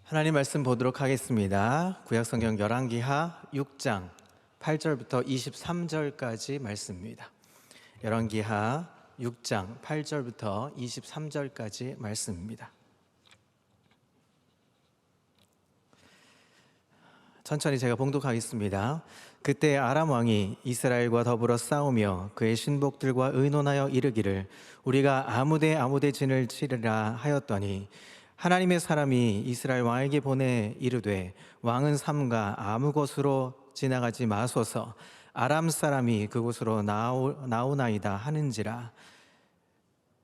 하나님 말씀 보도록 하겠습니다. 구약성경 열왕기하 6장 8절부터 23절까지 말씀입니다. 열왕기하 6장 8절부터 23절까지 말씀입니다. 천천히 제가 봉독하겠습니다. 그때 아람 왕이 이스라엘과 더불어 싸우며 그의 신복들과 의논하여 이르기를 우리가 아무데 진을 치리라 하였더니 하나님의 사람이 이스라엘 왕에게 보내 이르되 왕은 삼가 아무 곳으로 지나가지 마소서 아람 사람이 그곳으로 나오나이다 하는지라.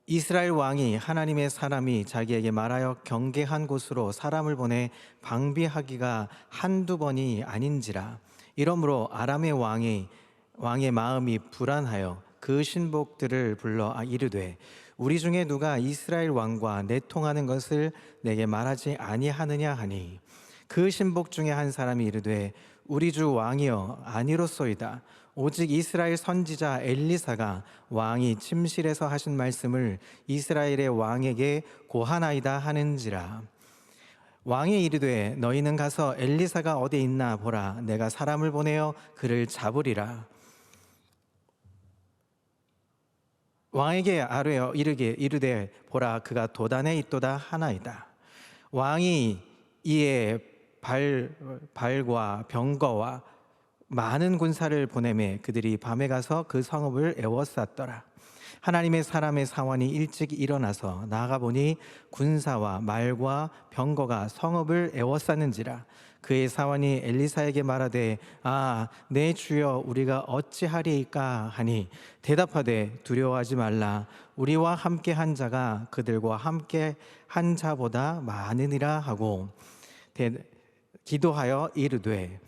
이스라엘 왕이 하나님의 사람이 자기에게 말하여 경계한 곳으로 사람을 보내 방비하기가 한두 번이 아닌지라. 이러므로 아람의 왕의 마음이 불안하여 그 신복들을 불러 이르되 우리 중에 누가 이스라엘 왕과 내통하는 것을 내게 말하지 아니하느냐 하니 그 신복 중에 한 사람이 이르되 우리 주 왕이여 아니로소이다. 오직 이스라엘 선지자 엘리사가 왕이 침실에서 하신 말씀을 이스라엘의 왕에게 고하나이다 하는지라. 왕이 이르되 너희는 가서 엘리사가 어디 있나 보라. 내가 사람을 보내어 그를 잡으리라. 왕에게 아뢰어 이르되 보라 그가 도단에 있도다 하나이다. 왕이 이에 발과 병거와 많은 군사를 보내매 그들이 밤에 가서 그 성읍을 에워쌌더라. 하나님의 사람의 사원이 일찍 일어나서 나가보니 군사와 말과 병거가 성읍을 에워쌌는지라. 그의 사원이 엘리사에게 말하되 내 주여 우리가 어찌하리이까 하니 대답하되 두려워하지 말라. 우리와 함께 한 자가 그들과 함께 한 자보다 많으니라 하고 기도하여 이르되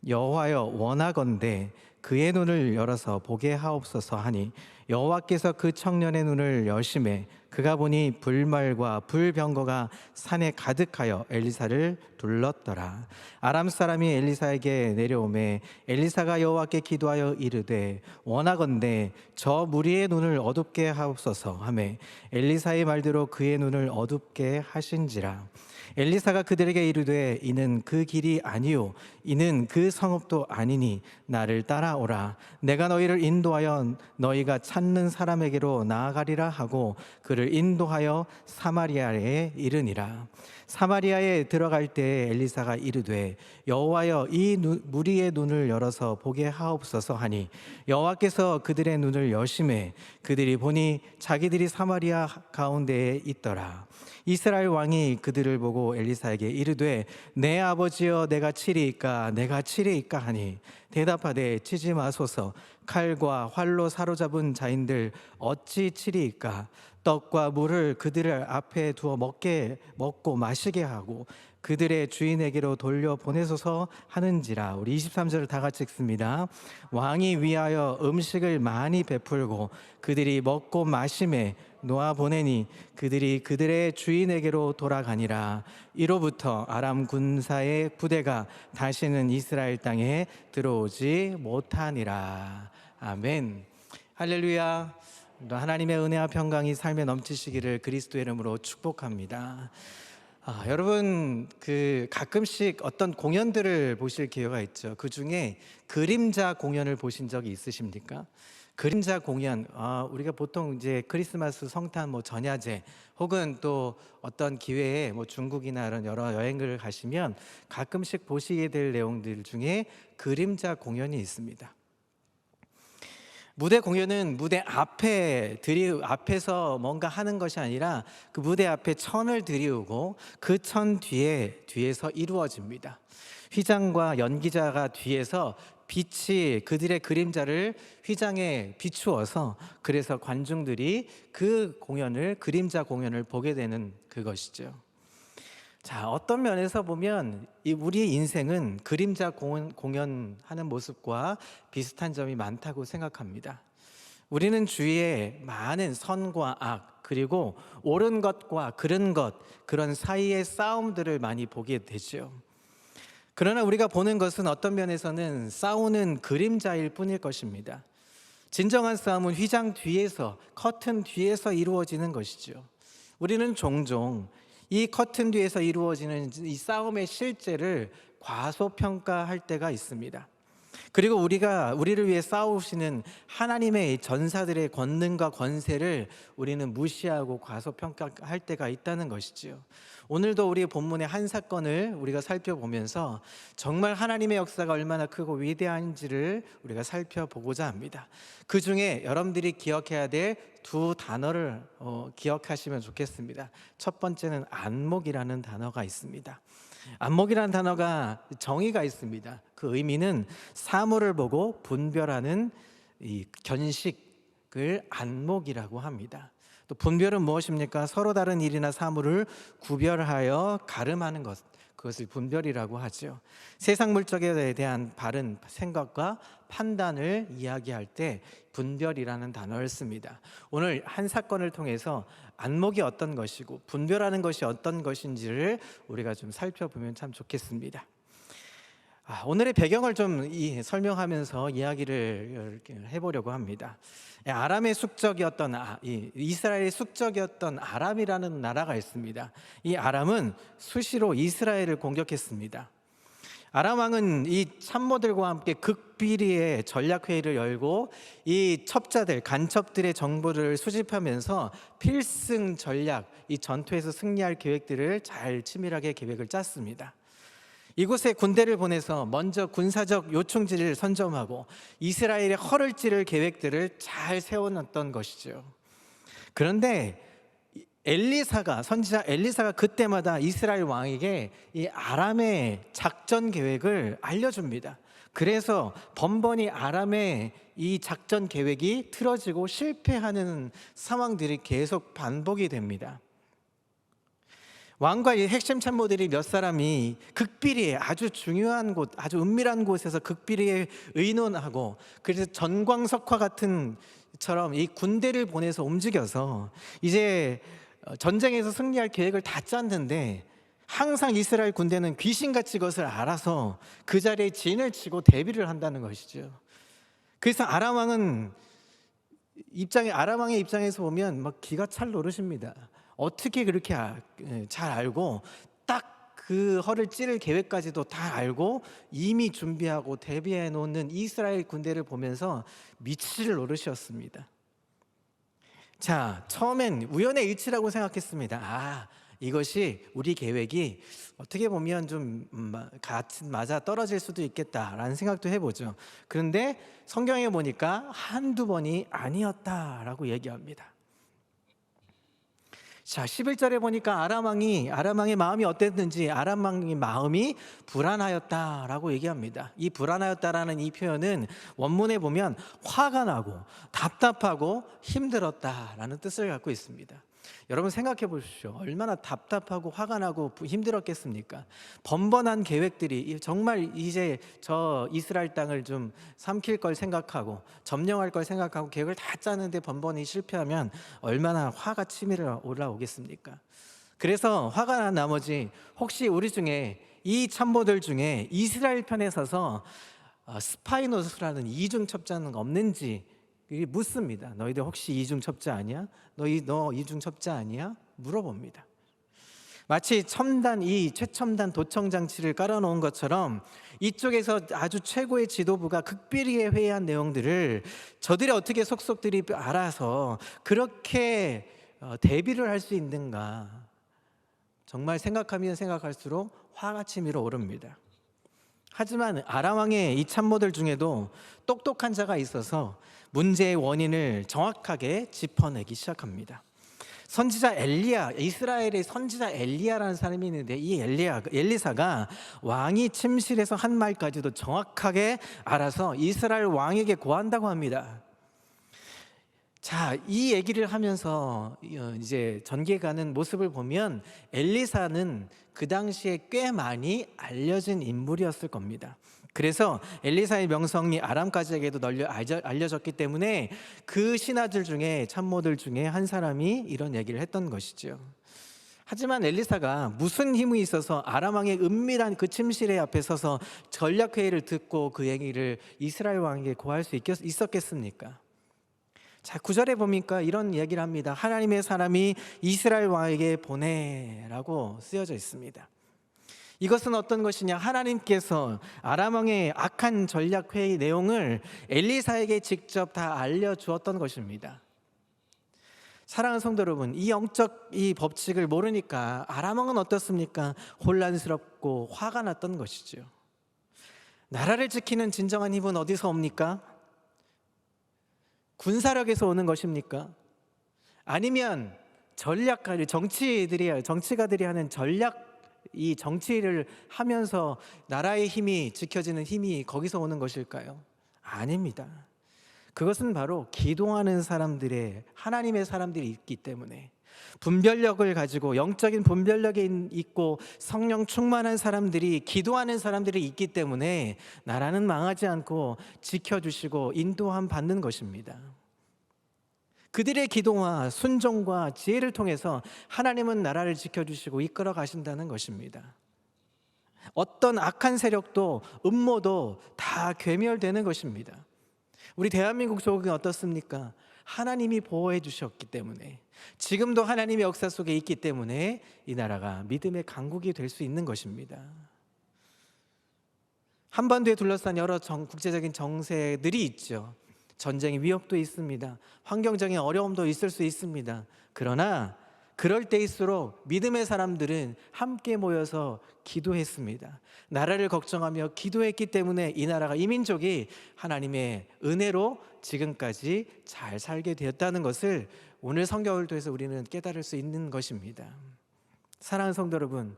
여호와여 원하건대 그의 눈을 열어서 보게 하옵소서 하니 여호와께서 그 청년의 눈을 여심해 그가 보니 불말과 불병거가 산에 가득하여 엘리사를 둘렀더라. 아람 사람이 엘리사에게 내려오매 엘리사가 여호와께 기도하여 이르되 원하건대 저 무리의 눈을 어둡게 하옵소서 하매 엘리사의 말대로 그의 눈을 어둡게 하신지라. 엘리사가 그들에게 이르되 이는 그 길이 아니요 이는 그 성읍도 아니니 나를 따라오라. 내가 너희를 인도하여 너희가 찾는 사람에게로 나아가리라 하고 그를 인도하여 사마리아에 이르니라. 사마리아에 들어갈 때 엘리사가 이르되 여호와여 이 무리의 눈을 열어서 보게 하옵소서 하니 여호와께서 그들의 눈을 여심해 그들이 보니 자기들이 사마리아 가운데에 있더라. 이스라엘 왕이 그들을 보고 엘리사에게 이르되 내 아버지여 내가 치리이까 하니 대답하되 치지 마소서. 칼과 활로 사로잡은 자인들 어찌 치리이까. 떡과 물을 그들을 앞에 두어 먹고 마시게 하고 그들의 주인에게로 돌려 보내소서 하는지라. 우리 23절을 다 같이 읽습니다. 왕이 위하여 음식을 많이 베풀고 그들이 먹고 마심에 놓아 보내니 그들이 그들의 주인에게로 돌아가니라. 이로부터 아람 군사의 부대가 다시는 이스라엘 땅에 들어오지 못하니라. 아멘. 할렐루야. 하나님의 은혜와 평강이 삶에 넘치시기를 그리스도의 이름으로 축복합니다. 여러분 가끔씩 어떤 공연들을 보실 기회가 있죠. 그 중에 그림자 공연을 보신 적이 있으십니까? 그림자 공연, 우리가 보통 이제 크리스마스 성탄 전야제 혹은 또 어떤 기회에 중국이나 이런 여러 여행을 가시면 가끔씩 보시게 될 내용들 중에 그림자 공연이 있습니다. 무대 공연은 무대 앞에서 뭔가 하는 것이 아니라 그 무대 앞에 천을 들이우고 그 천 뒤에서 이루어집니다. 휘장과 연기자가 뒤에서 빛이 그들의 그림자를 휘장에 비추어서 그래서 관중들이 그 그림자 공연을 보게 되는 그것이죠. 자, 어떤 면에서 보면 우리의 인생은 그림자 공연하는 모습과 비슷한 점이 많다고 생각합니다. 우리는 주위에 많은 선과 악 그리고 옳은 것과 그른 것 그런 사이의 싸움들을 많이 보게 되죠. 그러나 우리가 보는 것은 어떤 면에서는 싸우는 그림자일 뿐일 것입니다. 진정한 싸움은 휘장 뒤에서 커튼 뒤에서 이루어지는 것이죠. 우리는 종종 이 커튼 뒤에서 이루어지는 이 싸움의 실제를 과소평가할 때가 있습니다. 그리고 우리를 위해 싸우시는 하나님의 전사들의 권능과 권세를 우리는 무시하고 과소평가할 때가 있다는 것이지요. 오늘도 우리 본문의 한 사건을 우리가 살펴보면서 정말 하나님의 역사가 얼마나 크고 위대한지를 우리가 살펴보고자 합니다. 그 중에 여러분들이 기억해야 될 두 단어를 기억하시면 좋겠습니다. 첫 번째는 안목이라는 단어가 있습니다. 안목이라는 단어가 정의가 있습니다. 그 의미는 사물을 보고 분별하는 이 견식을 안목이라고 합니다. 또 분별은 무엇입니까? 서로 다른 일이나 사물을 구별하여 가름하는 것, 그것을 분별이라고 하죠. 세상 물적에 대한 바른 생각과 판단을 이야기할 때 분별이라는 단어를 씁니다. 오늘 한 사건을 통해서 안목이 어떤 것이고 분별하는 것이 어떤 것인지를 우리가 좀 살펴보면 참 좋겠습니다. 오늘의 배경을 좀 설명하면서 이야기를 해보려고 합니다. 아람의 숙적이었던 이스라엘의 숙적이었던 아람이라는 나라가 있습니다. 이 아람은 수시로 이스라엘을 공격했습니다. 아람 왕은 이 참모들과 함께 극비리의 전략회의를 열고 이 첩자들, 간첩들의 정보를 수집하면서 필승 전략, 이 전투에서 승리할 계획들을 잘 치밀하게 계획을 짰습니다. 이곳에 군대를 보내서 먼저 군사적 요충지를 선점하고 이스라엘의 허를 찌를 계획들을 잘 세워놨던 것이죠. 그런데 선지자 엘리사가 그때마다 이스라엘 왕에게 이 아람의 작전 계획을 알려줍니다. 그래서 번번이 아람의 이 작전 계획이 틀어지고 실패하는 상황들이 계속 반복이 됩니다. 왕과 이 핵심 참모들이 몇 사람이 극비리에 아주 중요한 곳, 아주 은밀한 곳에서 극비리에 의논하고, 그래서 전광석화 같은 처럼 이 군대를 보내서 움직여서 이제 전쟁에서 승리할 계획을 다 짰는데, 항상 이스라엘 군대는 귀신같이 그것을 알아서 그 자리에 진을 치고 대비를 한다는 것이죠. 그래서 아람 왕의 입장에서 보면 막 기가 찰 노릇입니다. 어떻게 그렇게 잘 알고 딱 그 허를 찌를 계획까지도 다 알고 이미 준비하고 대비해 놓는 이스라엘 군대를 보면서 미칠 노릇이었습니다. 자, 처음엔 우연의 일치라고 생각했습니다. 이것이 우리 계획이 어떻게 보면 좀 맞아 떨어질 수도 있겠다라는 생각도 해보죠. 그런데 성경에 보니까 한두 번이 아니었다라고 얘기합니다. 자, 11절에 보니까 아람 왕의 마음이 어땠는지, 아람 왕의 마음이 불안하였다라고 얘기합니다. 이 불안하였다라는 이 표현은 원문에 보면 화가 나고 답답하고 힘들었다라는 뜻을 갖고 있습니다. 여러분 생각해 보십시오. 얼마나 답답하고 화가 나고 힘들었겠습니까? 번번한 계획들이 정말 이제 저 이스라엘 땅을 좀 삼킬 걸 생각하고 점령할 걸 생각하고 계획을 다 짜는데 번번이 실패하면 얼마나 화가 치밀어 올라오겠습니까? 그래서 화가 난 나머지 혹시 우리 중에 이 참모들 중에 이스라엘 편에 서서 스파이 노릇을 하는 이중첩자는 없는지 묻습니다. 너희들 혹시 이중첩자 아니야? 너 이중첩자 아니야? 물어봅니다. 마치 최첨단 도청 장치를 깔아놓은 것처럼 이쪽에서 아주 최고의 지도부가 극비리에 회의한 내용들을 저들이 어떻게 속속들이 알아서 그렇게 대비를 할 수 있는가? 정말 생각하면 생각할수록 화가 치밀어 오릅니다. 하지만 아람 왕의 이 참모들 중에도 똑똑한 자가 있어서 문제의 원인을 정확하게 짚어내기 시작합니다. 이스라엘의 선지자 엘리야라는 사람이 있는데, 이 엘리사가 왕이 침실에서 한 말까지도 정확하게 알아서 이스라엘 왕에게 고한다고 합니다. 자, 이 얘기를 하면서 이제 전개가는 모습을 보면 엘리사는 그 당시에 꽤 많이 알려진 인물이었을 겁니다. 그래서 엘리사의 명성이 아람까지에게도 널려 알려졌기 때문에 그 신하들 중에, 참모들 중에 한 사람이 이런 얘기를 했던 것이죠. 하지만 엘리사가 무슨 힘이 있어서 아람 왕의 은밀한 그 침실에 앞에 서서 전략회의를 듣고 그 얘기를 이스라엘 왕에게 고할 수 있었겠습니까? 자, 9절에 보니까 이런 이야기를 합니다. 하나님의 사람이 이스라엘 왕에게 보내라고 쓰여져 있습니다. 이것은 어떤 것이냐? 하나님께서 아람 왕의 악한 전략 회의 내용을 엘리사에게 직접 다 알려주었던 것입니다. 사랑하는 성도 여러분, 이 영적 이 법칙을 모르니까 아람 왕은 어떻습니까? 혼란스럽고 화가 났던 것이죠. 나라를 지키는 진정한 힘은 어디서 옵니까? 군사력에서 오는 것입니까? 아니면 정치가들이 하는 이 정치를 하면서 나라의 힘이 지켜지는 힘이 거기서 오는 것일까요? 아닙니다. 그것은 바로 기도하는 사람들의, 하나님의 사람들이 있기 때문에, 분별력을 가지고 영적인 분별력이 있고 성령 충만한 사람들이, 기도하는 사람들이 있기 때문에 나라는 망하지 않고 지켜주시고 인도함 받는 것입니다. 그들의 기도와 순종과 지혜를 통해서 하나님은 나라를 지켜주시고 이끌어 가신다는 것입니다. 어떤 악한 세력도 음모도 다 괴멸되는 것입니다. 우리 대한민국 조국이 어떻습니까? 하나님이 보호해 주셨기 때문에, 지금도 하나님의 역사 속에 있기 때문에 이 나라가 믿음의 강국이 될 수 있는 것입니다. 한반도에 둘러싼 여러 국제적인 정세들이 있죠. 전쟁의 위협도 있습니다. 환경적인 어려움도 있을 수 있습니다. 그러나 그럴 때일수록 믿음의 사람들은 함께 모여서 기도했습니다. 나라를 걱정하며 기도했기 때문에 이 나라가, 이 민족이 하나님의 은혜로 지금까지 잘 살게 되었다는 것을 오늘 성경을 통해서 우리는 깨달을 수 있는 것입니다. 사랑하는 성도 여러분,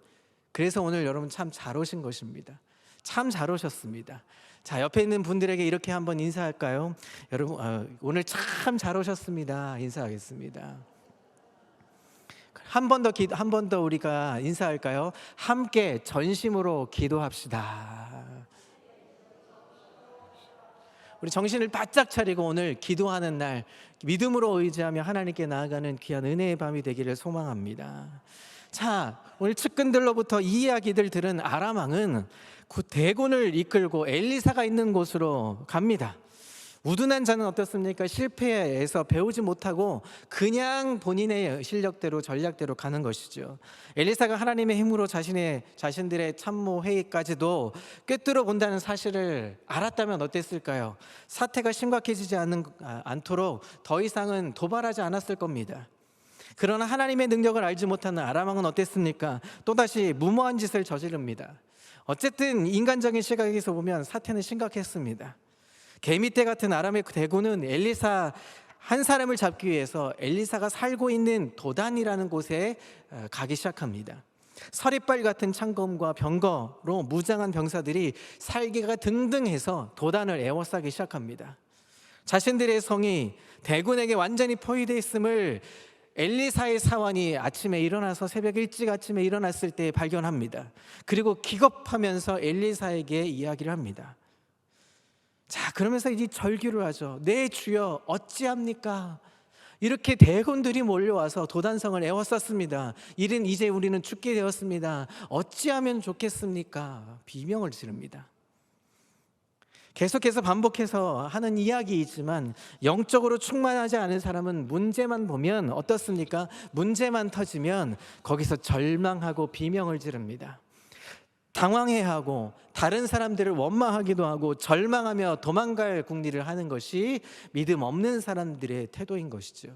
그래서 오늘 여러분 참 잘 오신 것입니다. 참 잘 오셨습니다. 자, 옆에 있는 분들에게 이렇게 한번 인사할까요? 여러분, 오늘 참 잘 오셨습니다. 인사하겠습니다. 한 번 더 우리가 인사할까요? 함께 전심으로 기도합시다. 우리 정신을 바짝 차리고 오늘 기도하는 날, 믿음으로 의지하며 하나님께 나아가는 귀한 은혜의 밤이 되기를 소망합니다. 자, 오늘 측근들로부터 이 이야기들 들은 아람 왕은 그 대군을 이끌고 엘리사가 있는 곳으로 갑니다. 우둔한 자는 어떻습니까? 실패해서 배우지 못하고 그냥 본인의 실력대로 전략대로 가는 것이죠. 엘리사가 하나님의 힘으로 자신들의 참모 회의까지도 꿰뚫어 본다는 사실을 알았다면 어땠을까요? 사태가 심각해지지 않도록 더 이상은 도발하지 않았을 겁니다. 그러나 하나님의 능력을 알지 못하는 아람 왕은 어땠습니까? 또다시 무모한 짓을 저지릅니다. 어쨌든 인간적인 시각에서 보면 사태는 심각했습니다. 개미떼 같은 아람의 대군은 엘리사 한 사람을 잡기 위해서 엘리사가 살고 있는 도단이라는 곳에 가기 시작합니다. 서리빨 같은 창검과 병거로 무장한 병사들이 살기가 등등해서 도단을 에워싸기 시작합니다. 자신들의 성이 대군에게 완전히 포위되어 있음을 엘리사의 사환이 아침에 일어나서 새벽 일찍 아침에 일어났을 때 발견합니다. 그리고 기겁하면서 엘리사에게 이야기를 합니다. 자, 그러면서 이제 절규를 하죠. 네 주여, 어찌합니까? 이렇게 대군들이 몰려와서 도단성을 에워쌌습니다. 이제 우리는 죽게 되었습니다. 어찌하면 좋겠습니까? 비명을 지릅니다. 계속해서 반복해서 하는 이야기이지만 영적으로 충만하지 않은 사람은 문제만 보면 어떻습니까? 문제만 터지면 거기서 절망하고 비명을 지릅니다. 당황해하고 다른 사람들을 원망하기도 하고 절망하며 도망갈 궁리를 하는 것이 믿음 없는 사람들의 태도인 것이죠.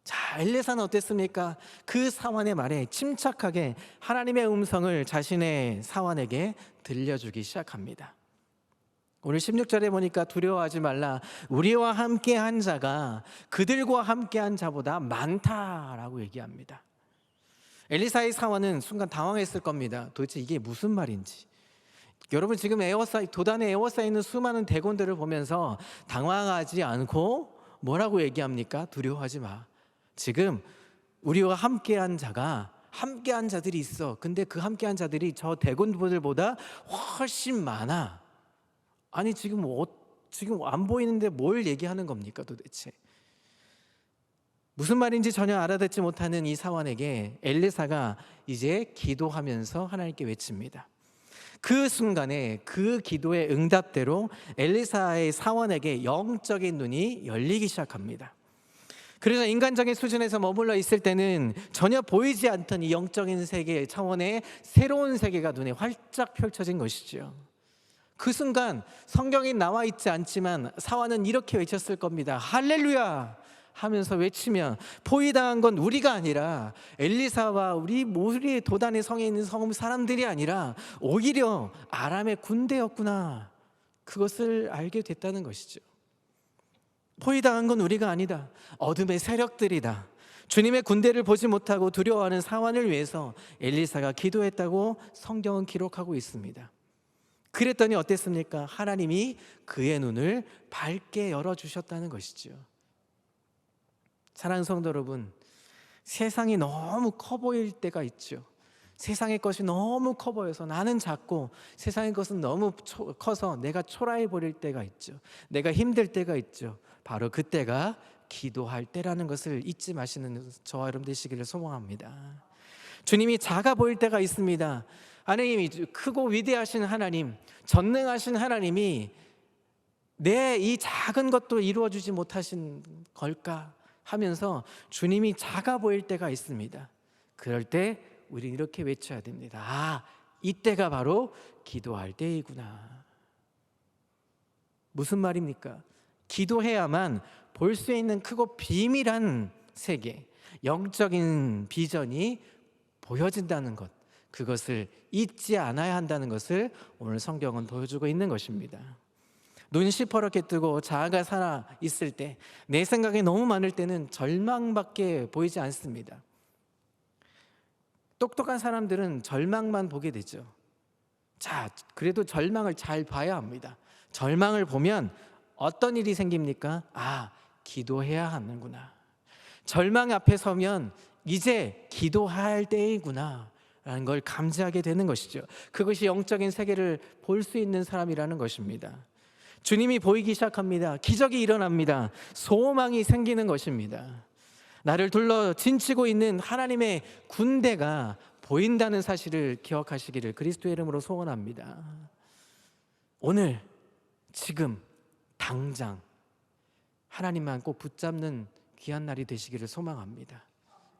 자, 엘리사는 어땠습니까? 그 사환의 말에 침착하게 하나님의 음성을 자신의 사환에게 들려주기 시작합니다. 오늘 16절에 보니까 두려워하지 말라, 우리와 함께한 자가 그들과 함께한 자보다 많다라고 얘기합니다. 엘리사의 사환은 순간 당황했을 겁니다. 도대체 이게 무슨 말인지. 여러분, 지금 도단에 에워싸 있는 수많은 대군들을 보면서 당황하지 않고 뭐라고 얘기합니까? 두려워하지 마. 지금 우리와 함께한 자들이 있어. 근데 그 함께한 자들이 저 대군들보다 훨씬 많아. 아니, 지금 안 보이는데 뭘 얘기하는 겁니까 도대체? 무슨 말인지 전혀 알아듣지 못하는 이 사환에게 엘리사가 이제 기도하면서 하나님께 외칩니다. 그 순간에 그 기도의 응답대로 엘리사의 사원에게 영적인 눈이 열리기 시작합니다. 그래서 인간적인 수준에서 머물러 있을 때는 전혀 보이지 않던 이 영적인 세계 차원의 새로운 세계가 눈에 활짝 펼쳐진 것이죠. 그 순간 성경에 나와 있지 않지만 사원은 이렇게 외쳤을 겁니다. 할렐루야 하면서 외치면 포위당한 건 우리가 아니라 엘리사와 우리 모리 도단의 성에 있는 성 사람들이 아니라 오히려 아람의 군대였구나, 그것을 알게 됐다는 것이죠. 포위당한 건 우리가 아니다, 어둠의 세력들이다. 주님의 군대를 보지 못하고 두려워하는 사환을 위해서 엘리사가 기도했다고 성경은 기록하고 있습니다. 그랬더니 어땠습니까? 하나님이 그의 눈을 밝게 열어주셨다는 것이죠. 사랑하는 성도 여러분, 세상이 너무 커 보일 때가 있죠. 세상의 것이 너무 커 보여서 나는 작고 세상의 것은 너무 커서 내가 초라해 버릴 때가 있죠. 내가 힘들 때가 있죠. 바로 그때가 기도할 때라는 것을 잊지 마시는 저와 여러분 되시기를 소망합니다. 주님이 작아 보일 때가 있습니다. 하나님이 크고 위대하신 하나님, 전능하신 하나님이 내 이 작은 것도 이루어주지 못하신 걸까 하면서 주님이 작아 보일 때가 있습니다. 그럴 때 우리는 이렇게 외쳐야 됩니다. 아, 이때가 바로 기도할 때이구나. 무슨 말입니까? 기도해야만 볼 수 있는 크고 비밀한 세계, 영적인 비전이 보여진다는 것, 그것을 잊지 않아야 한다는 것을 오늘 성경은 보여주고 있는 것입니다. 눈 시퍼렇게 뜨고 자아가 살아 있을 때, 내 생각이 너무 많을 때는 절망밖에 보이지 않습니다. 똑똑한 사람들은 절망만 보게 되죠. 자, 그래도 절망을 잘 봐야 합니다. 절망을 보면 어떤 일이 생깁니까? 아, 기도해야 하는구나. 절망 앞에 서면 이제 기도할 때이구나 라는 걸 감지하게 되는 것이죠. 그것이 영적인 세계를 볼 수 있는 사람이라는 것입니다. 주님이 보이기 시작합니다. 기적이 일어납니다. 소망이 생기는 것입니다. 나를 둘러 진치고 있는 하나님의 군대가 보인다는 사실을 기억하시기를 그리스도의 이름으로 소원합니다. 오늘, 지금, 당장 하나님만 꼭 붙잡는 귀한 날이 되시기를 소망합니다.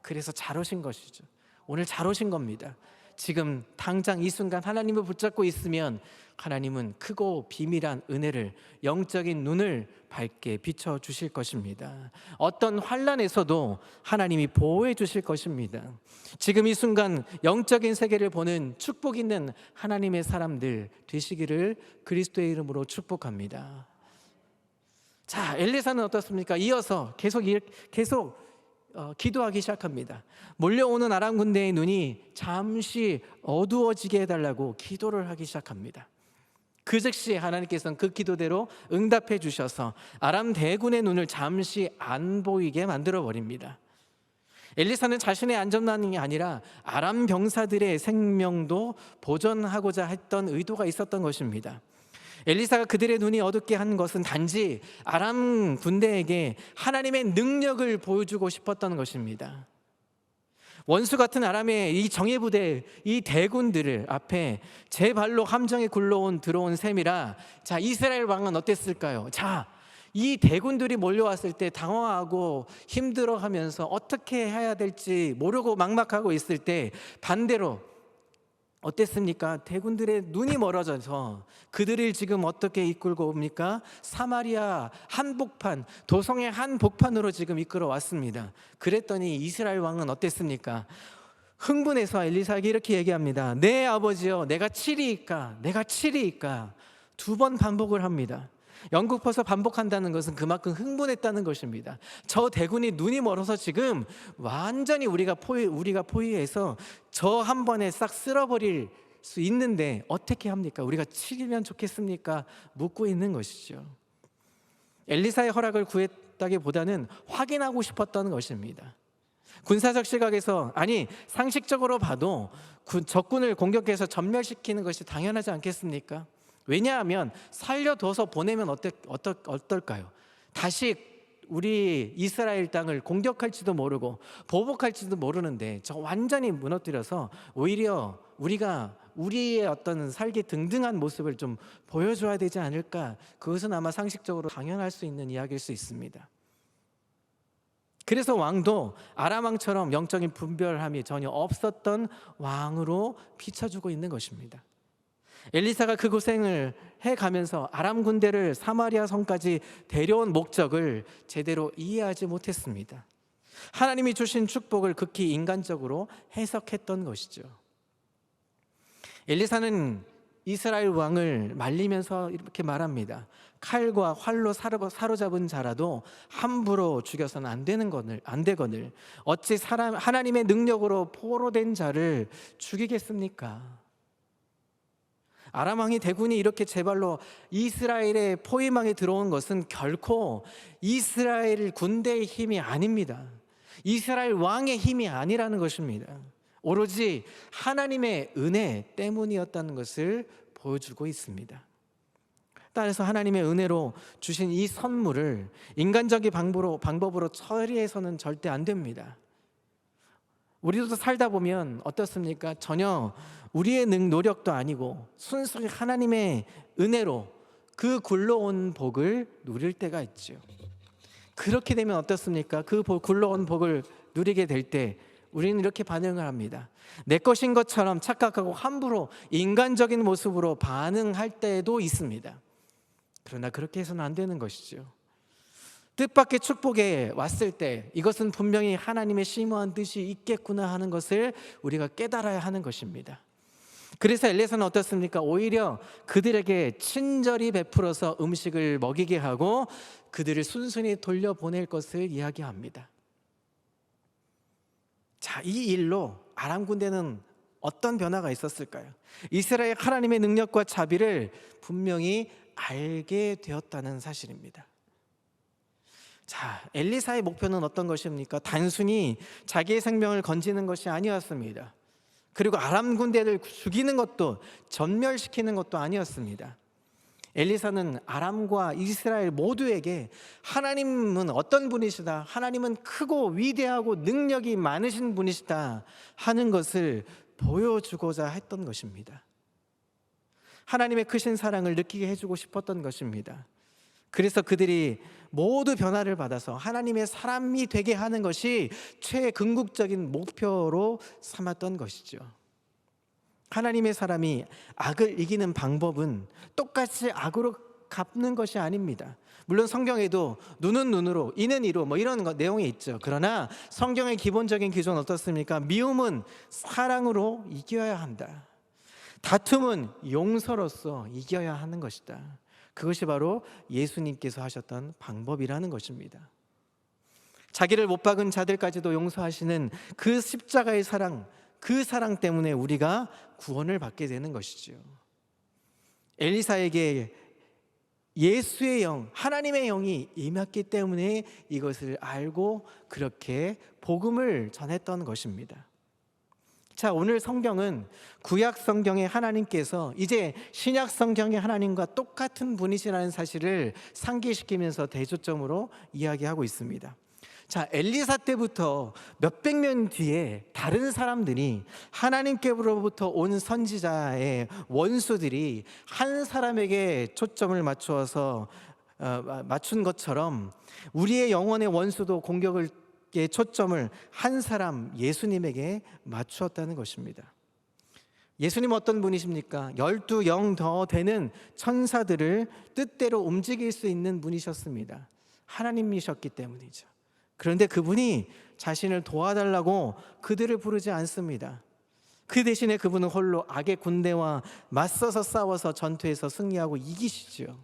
그래서 잘 오신 것이죠. 오늘 잘 오신 겁니다. 지금 당장 이 순간 하나님을 붙잡고 있으면 하나님은 크고 비밀한 은혜를, 영적인 눈을 밝게 비춰주실 것입니다. 어떤 환난에서도 하나님이 보호해 주실 것입니다. 지금 이 순간 영적인 세계를 보는 축복 있는 하나님의 사람들 되시기를 그리스도의 이름으로 축복합니다. 자, 엘리사는 어떻습니까? 이어서 계속 기도하기 시작합니다. 몰려오는 아람 군대의 눈이 잠시 어두워지게 해달라고 기도를 하기 시작합니다. 그 즉시 하나님께서는 그 기도대로 응답해 주셔서 아람 대군의 눈을 잠시 안 보이게 만들어 버립니다. 엘리사는 자신의 안전만이 아니라 아람 병사들의 생명도 보존하고자 했던 의도가 있었던 것입니다. 엘리사가 그들의 눈이 어둡게 한 것은 단지 아람 군대에게 하나님의 능력을 보여주고 싶었던 것입니다. 원수 같은 아람의 이 정예부대, 이 대군들을 앞에 제 발로 함정에 굴러온 들어온 셈이라, 자, 이스라엘 왕은 어땠을까요? 자, 이 대군들이 몰려왔을 때 당황하고 힘들어하면서 어떻게 해야 될지 모르고 막막하고 있을 때 반대로 어땠습니까? 대군들의 눈이 멀어져서 그들을 지금 어떻게 이끌고 옵니까? 사마리아 한복판, 도성의 한복판으로 지금 이끌어 왔습니다. 그랬더니 이스라엘 왕은 어땠습니까? 흥분해서 엘리사에게 이렇게 얘기합니다. 네 아버지여, 내가 치리이까? 내가 치리이까? 2번 반복을 합니다. 영국퍼서 반복한다는 것은 그만큼 흥분했다는 것입니다. 저 대군이 눈이 멀어서 지금 완전히 우리가 포위해서 저 한 번에 싹 쓸어버릴 수 있는데 어떻게 합니까? 우리가 치면 좋겠습니까? 묻고 있는 것이죠. 엘리사의 허락을 구했다기보다는 확인하고 싶었던 것입니다. 군사적 시각에서, 아니 상식적으로 봐도 적군을 공격해서 전멸시키는 것이 당연하지 않겠습니까? 왜냐하면 살려둬서 보내면 어떨까요? 다시 우리 이스라엘 땅을 공격할지도 모르고 보복할지도 모르는데 저 완전히 무너뜨려서 오히려 우리가 우리의 어떤 살기 등등한 모습을 좀 보여줘야 되지 않을까? 그것은 아마 상식적으로 당연할 수 있는 이야기일 수 있습니다. 그래서 왕도 아람 왕처럼 영적인 분별함이 전혀 없었던 왕으로 비춰주고 있는 것입니다. 엘리사가 그 고생을 해가면서 아람 군대를 사마리아 성까지 데려온 목적을 제대로 이해하지 못했습니다. 하나님이 주신 축복을 극히 인간적으로 해석했던 것이죠. 엘리사는 이스라엘 왕을 말리면서 이렇게 말합니다. 칼과 활로 사로잡은 자라도 함부로 죽여서는 안 되거늘 어찌 하나님의 능력으로 포로된 자를 죽이겠습니까? 아람 왕이 대군이 이렇게 제발로 이스라엘의 포위망에 들어온 것은 결코 이스라엘 군대의 힘이 아닙니다. 이스라엘 왕의 힘이 아니라는 것입니다. 오로지 하나님의 은혜 때문이었다는 것을 보여주고 있습니다. 따라서 하나님의 은혜로 주신 이 선물을 인간적인 방법으로 처리해서는 절대 안 됩니다. 우리도 살다 보면 어떻습니까? 전혀 우리의 노력도 아니고 순수히 하나님의 은혜로 그 굴러온 복을 누릴 때가 있죠. 그렇게 되면 어떻습니까? 그 굴러온 복을 누리게 될 때 우리는 이렇게 반응을 합니다. 내 것인 것처럼 착각하고 함부로 인간적인 모습으로 반응할 때도 있습니다. 그러나 그렇게 해서는 안 되는 것이죠. 뜻밖의 축복에 왔을 때 이것은 분명히 하나님의 심오한 뜻이 있겠구나 하는 것을 우리가 깨달아야 하는 것입니다. 그래서 엘리사는 어떻습니까? 오히려 그들에게 친절히 베풀어서 음식을 먹이게 하고 그들을 순순히 돌려보낼 것을 이야기합니다. 자, 이 일로 아람 군대는 어떤 변화가 있었을까요? 이스라엘 하나님의 능력과 자비를 분명히 알게 되었다는 사실입니다. 자, 엘리사의 목표는 어떤 것입니까? 단순히 자기의 생명을 건지는 것이 아니었습니다. 그리고 아람 군대를 죽이는 것도, 전멸시키는 것도 아니었습니다. 엘리사는 아람과 이스라엘 모두에게 하나님은 어떤 분이시다, 하나님은 크고 위대하고 능력이 많으신 분이시다 하는 것을 보여주고자 했던 것입니다. 하나님의 크신 사랑을 느끼게 해주고 싶었던 것입니다. 그래서 그들이 모두 변화를 받아서 하나님의 사람이 되게 하는 것이 최근국적인 목표로 삼았던 것이죠. 하나님의 사람이 악을 이기는 방법은 똑같이 악으로 갚는 것이 아닙니다. 물론 성경에도 눈은 눈으로, 이는 이로 이런 내용이 있죠. 그러나 성경의 기본적인 기준은 어떻습니까? 미움은 사랑으로 이겨야 한다. 다툼은 용서로서 이겨야 하는 것이다. 그것이 바로 예수님께서 하셨던 방법이라는 것입니다. 자기를 못 박은 자들까지도 용서하시는 그 십자가의 사랑, 그 사랑 때문에 우리가 구원을 받게 되는 것이죠. 엘리사에게 예수의 영, 하나님의 영이 임했기 때문에 이것을 알고 그렇게 복음을 전했던 것입니다. 자, 오늘 성경은 구약 성경의 하나님께서 이제 신약 성경의 하나님과 똑같은 분이시라는 사실을 상기시키면서 대조점으로 이야기하고 있습니다. 자, 엘리사 때부터 몇백 년 뒤에 다른 사람들이 하나님께로부터 온 선지자의 원수들이 한 사람에게 초점을 맞추어서 맞춘 것처럼 우리의 영혼의 원수도 공격의 초점을 한 사람 예수님에게 맞추었다는 것입니다. 예수님 어떤 분이십니까? 12영 더 되는 천사들을 뜻대로 움직일 수 있는 분이셨습니다. 하나님이셨기 때문이죠. 그런데 그분이 자신을 도와달라고 그들을 부르지 않습니다. 그 대신에 그분은 홀로 악의 군대와 맞서서 싸워서 전투에서 승리하고 이기시죠.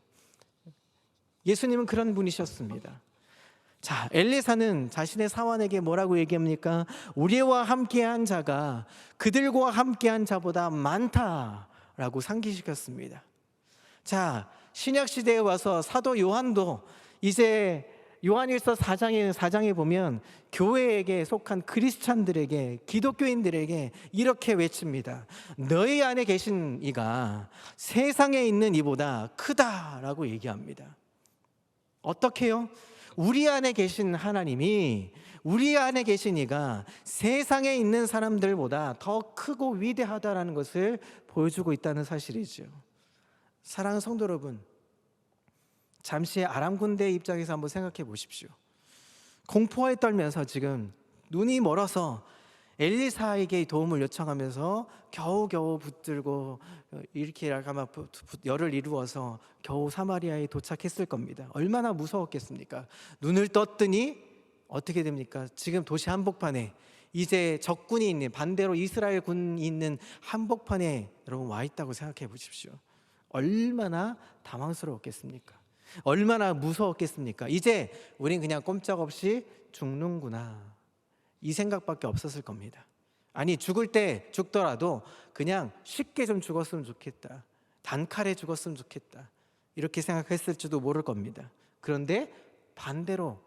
예수님은 그런 분이셨습니다. 자, 엘리사는 자신의 사원에게 뭐라고 얘기합니까? 우리와 함께한 자가 그들과 함께한 자보다 많다라고 상기시켰습니다. 자, 신약시대에 와서 사도 요한도 이제 요한일서 4장에 보면 교회에게 속한 크리스찬들에게, 기독교인들에게 이렇게 외칩니다. 너희 안에 계신 이가 세상에 있는 이보다 크다라고 얘기합니다. 어떻게요? 우리 안에 계신 하나님이 우리 안에 계신 이가 세상에 있는 사람들보다 더 크고 위대하다라는 것을 보여주고 있다는 사실이죠. 사랑하는 성도 여러분, 잠시 아람 군대의 입장에서 한번 생각해 보십시오. 공포에 떨면서 지금 눈이 멀어서 엘리사에게 도움을 요청하면서 겨우겨우 붙들고 이렇게 아마 열을 이루어서 겨우 사마리아에 도착했을 겁니다. 얼마나 무서웠겠습니까? 눈을 떴더니 어떻게 됩니까? 지금 도시 한복판에 이제 적군이 있는, 반대로 이스라엘 군이 있는 한복판에 여러분 와 있다고 생각해 보십시오. 얼마나 당황스러웠겠습니까? 얼마나 무서웠겠습니까? 이제 우린 그냥 꼼짝없이 죽는구나, 이 생각밖에 없었을 겁니다. 아니, 죽을 때 죽더라도 그냥 쉽게 좀 죽었으면 좋겠다, 단칼에 죽었으면 좋겠다, 이렇게 생각했을지도 모를 겁니다. 그런데 반대로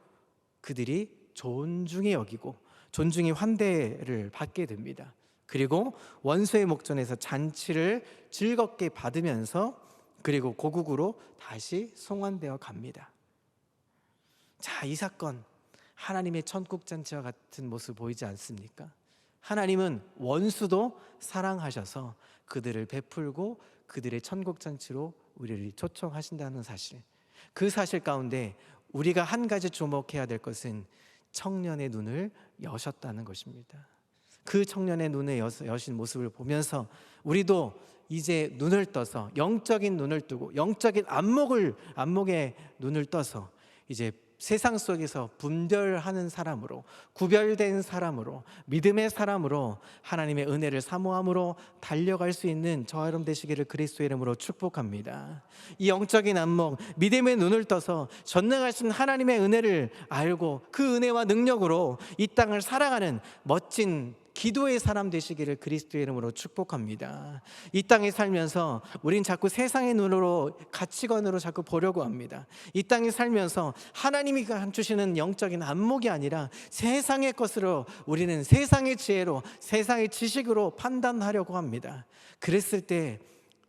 그들이 존중히 여기고 존중히 환대를 받게 됩니다. 그리고 원수의 목전에서 잔치를 즐겁게 받으면서 그리고 고국으로 다시 송환되어 갑니다. 자, 이 사건 하나님의 천국잔치와 같은 모습 보이지 않습니까? 하나님은 원수도 사랑하셔서 그들을 베풀고 그들의 천국잔치로 우리를 초청하신다는 사실, 그 사실 가운데 우리가 한 가지 주목해야 될 것은 청년의 눈을 여셨다는 것입니다. 그 청년의 눈을 여신 모습을 보면서 우리도 이제 눈을 떠서, 영적인 눈을 뜨고 영적인 안목에 눈을 떠서 이제 세상 속에서 분별하는 사람으로, 구별된 사람으로, 믿음의 사람으로 하나님의 은혜를 사모함으로 달려갈 수 있는 저와 여러분 되시기를 그리스도의 이름으로 축복합니다. 이 영적인 안목, 믿음의 눈을 떠서 전능하신 하나님의 은혜를 알고 그 은혜와 능력으로 이 땅을 살아가는 멋진 기도의 사람 되시기를 그리스도의 이름으로 축복합니다. 이 땅에 살면서 우린 자꾸 세상의 눈으로, 가치관으로 자꾸 보려고 합니다. 이 땅에 살면서 하나님이 주시는 영적인 안목이 아니라 세상의 것으로, 우리는 세상의 지혜로, 세상의 지식으로 판단하려고 합니다. 그랬을 때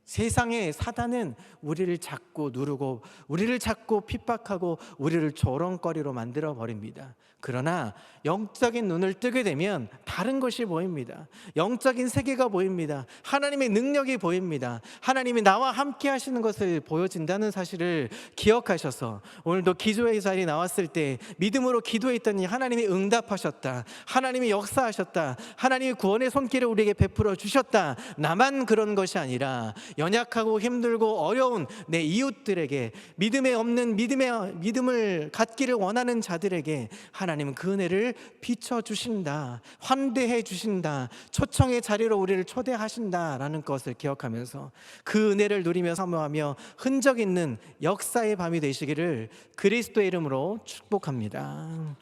세상의 사단은 우리를 잡고 누르고 우리를 잡고 핍박하고 우리를 조롱거리로 만들어 버립니다. 그러나 영적인 눈을 뜨게 되면 다른 것이 보입니다. 영적인 세계가 보입니다. 하나님의 능력이 보입니다. 하나님이 나와 함께 하시는 것을 보여진다는 사실을 기억하셔서 오늘도 기도의 자리에 나왔을 때 믿음으로 기도했더니 하나님이 응답하셨다, 하나님이 역사하셨다, 하나님이 구원의 손길을 우리에게 베풀어 주셨다. 나만 그런 것이 아니라 연약하고 힘들고 어려운 내 이웃들에게, 믿음에 없는 믿음을 갖기를 원하는 자들에게 하나님은 그 은혜를 비춰주신다, 환대해 주신다, 초청의 자리로 우리를 초대하신다라는 것을 기억하면서 그 은혜를 누리며 사모하며 흔적 있는 역사의 밤이 되시기를 그리스도의 이름으로 축복합니다.